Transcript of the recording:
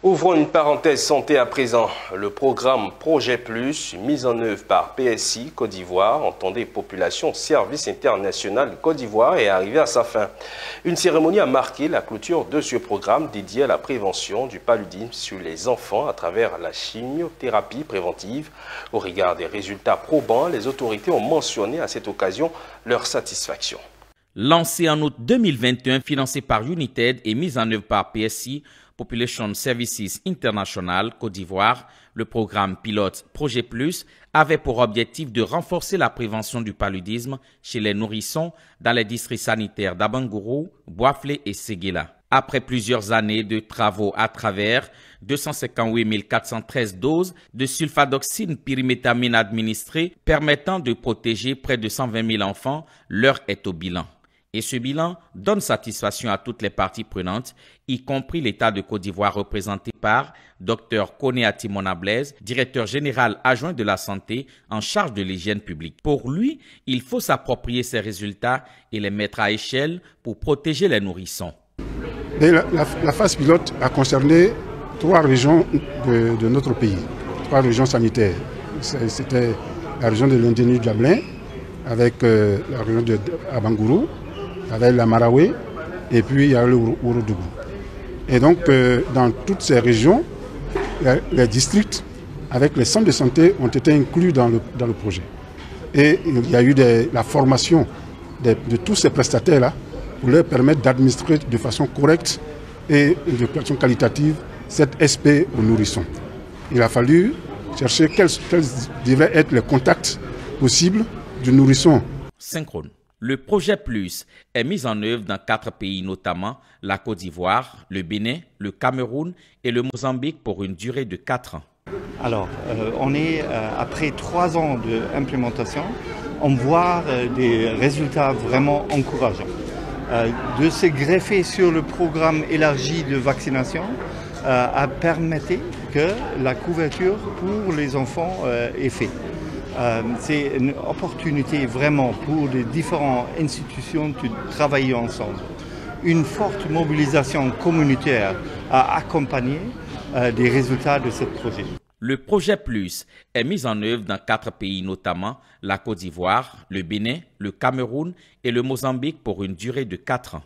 Ouvrons une parenthèse santé à présent. Le programme Projet Plus, mis en œuvre par PSI Côte d'Ivoire, entendez population Service International Côte d'Ivoire, est arrivé à sa fin. Une cérémonie a marqué la clôture de ce programme dédié à la prévention du paludisme sur les enfants à travers la chimiothérapie préventive. Au regard des résultats probants, les autorités ont mentionné à cette occasion leur satisfaction. Lancé en août 2021, financé par United et mis en œuvre par PSI, Population Services International Côte d'Ivoire, le programme pilote Projet Plus avait pour objectif de renforcer la prévention du paludisme chez les nourrissons dans les districts sanitaires d'Abangourou, Boaflé et Séguéla. Après plusieurs années de travaux à travers 258 413 doses de sulfadoxine pyrimétamine administrées permettant de protéger près de 120 000 enfants, l'heure est au bilan. Et ce bilan donne satisfaction à toutes les parties prenantes, y compris l'État de Côte d'Ivoire représenté par Dr Koné Mona Blaise, directeur général adjoint de la santé en charge de l'hygiène publique. Pour lui, il faut s'approprier ces résultats et les mettre à échelle pour protéger les nourrissons. Et la phase pilote a concerné 3 régions de notre pays, 3 régions sanitaires. C'était la région de l'Indéni-Diablin, avec la région de Abangourou, avec la Maraoué, et puis il y a le Ourodougou. Et donc, dans toutes ces régions, les districts avec les centres de santé ont été inclus dans le projet. Et il y a eu la formation de tous ces prestataires-là pour leur permettre d'administrer de façon correcte et de façon qualitative cette SP aux nourrissons. Il a fallu chercher quels devraient être les contacts possibles du nourrisson. Synchrone. Le projet Plus est mis en œuvre dans 4 pays, notamment la Côte d'Ivoire, le Bénin, le Cameroun et le Mozambique pour une durée de 4 ans. Alors, on est après 3 ans d'implémentation, on voit des résultats vraiment encourageants. De se greffer sur le programme élargi de vaccination a permis que la couverture pour les enfants est faite. C'est une opportunité vraiment pour les différentes institutions de travailler ensemble. Une forte mobilisation communautaire a accompagné des résultats de ce projet. Le projet Plus est mis en œuvre dans 4 pays, notamment la Côte d'Ivoire, le Bénin, le Cameroun et le Mozambique pour une durée de 4 ans.